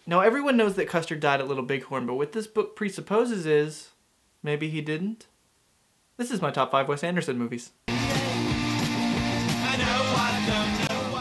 Now everyone knows that Custer died at Little Bighorn, but what this book presupposes is, maybe he didn't? This is my top 5 Wes Anderson movies.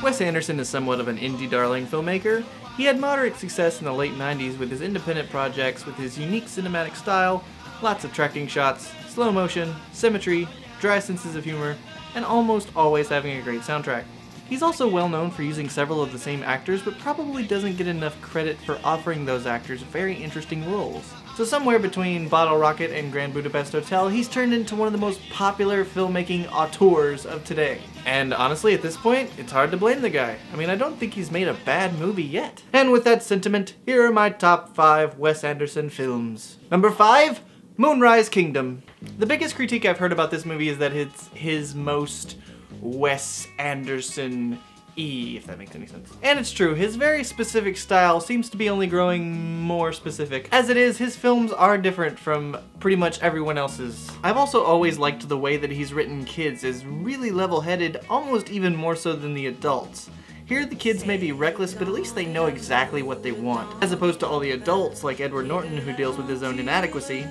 Wes Anderson is somewhat of an indie darling filmmaker. He had moderate success in the late 90s with his independent projects with his unique cinematic style, lots of tracking shots, slow motion, symmetry, dry senses of humor, and almost always having a great soundtrack. He's also well known for using several of the same actors, but probably doesn't get enough credit for offering those actors very interesting roles. So somewhere between Bottle Rocket and Grand Budapest Hotel, he's turned into one of the most popular filmmaking auteurs of today. And honestly, at this point, it's hard to blame the guy. I mean, I don't think he's made a bad movie yet. And with that sentiment, here are my top 5 Wes Anderson films. Number 5, Moonrise Kingdom. The biggest critique I've heard about this movie is that it's his most Wes Anderson-y, if that makes any sense. And it's true, his very specific style seems to be only growing more specific. As it is, his films are different from pretty much everyone else's. I've also always liked the way that he's written kids as really level-headed, almost even more so than the adults. Here the kids may be reckless, but at least they know exactly what they want, as opposed to all the adults like Edward Norton who deals with his own inadequacy,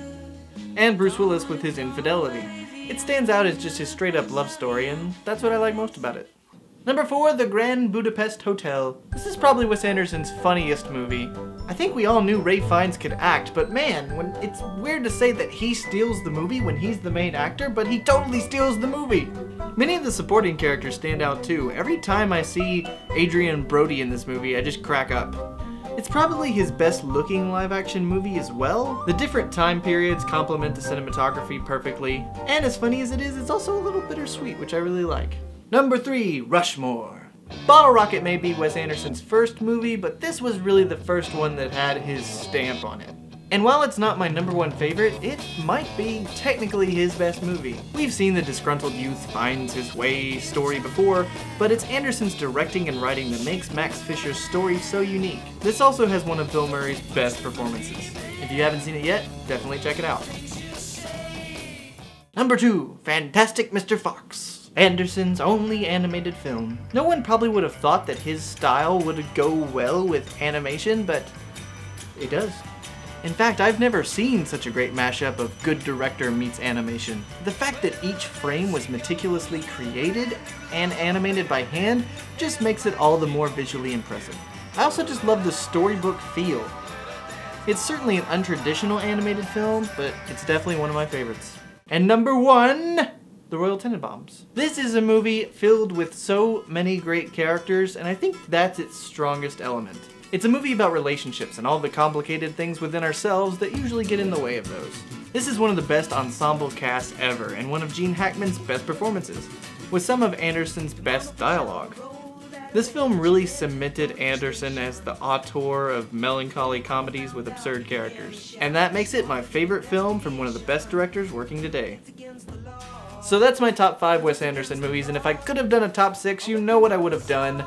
and Bruce Willis with his infidelity. It stands out as just his straight-up love story, and that's what I like most about it. Number 4, The Grand Budapest Hotel. This is probably Wes Anderson's funniest movie. I think we all knew Ralph Fiennes could act, but man, it's weird to say that he steals the movie when he's the main actor, but he totally steals the movie. Many of the supporting characters stand out too. Every time I see Adrian Brody in this movie, I just crack up. It's probably his best looking live action movie as well. The different time periods complement the cinematography perfectly, and as funny as it is, it's also a little bittersweet, which I really like. Number 3, Rushmore. Bottle Rocket may be Wes Anderson's first movie, but this was really the first one that had his stamp on it. And while it's not my number 1 favorite, it might be technically his best movie. We've seen the disgruntled youth finds his way story before, but it's Anderson's directing and writing that makes Max Fisher's story so unique. This also has one of Bill Murray's best performances. If you haven't seen it yet, definitely check it out. Number 2, Fantastic Mr. Fox. Anderson's only animated film. No one probably would have thought that his style would go well with animation, but it does. In fact, I've never seen such a great mashup of good director meets animation. The fact that each frame was meticulously created and animated by hand just makes it all the more visually impressive. I also just love the storybook feel. It's certainly an untraditional animated film, but it's definitely one of my favorites. And number 1, The Royal Tenenbaums. This is a movie filled with so many great characters, and I think that's its strongest element. It's a movie about relationships and all the complicated things within ourselves that usually get in the way of those. This is one of the best ensemble casts ever, and one of Gene Hackman's best performances, with some of Anderson's best dialogue. This film really cemented Anderson as the auteur of melancholy comedies with absurd characters, and that makes it my favorite film from one of the best directors working today. So that's my top 5 Wes Anderson movies, and if I could have done a top 6, you know what I would have done.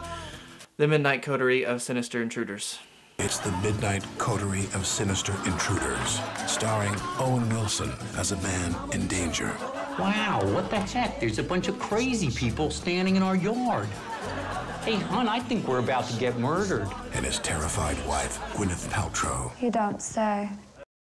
The Midnight Coterie of Sinister Intruders. It's The Midnight Coterie of Sinister Intruders, starring Owen Wilson as a man in danger. Wow, what the heck? There's a bunch of crazy people standing in our yard. Hey, hon, I think we're about to get murdered. And his terrified wife, Gwyneth Paltrow. You don't say.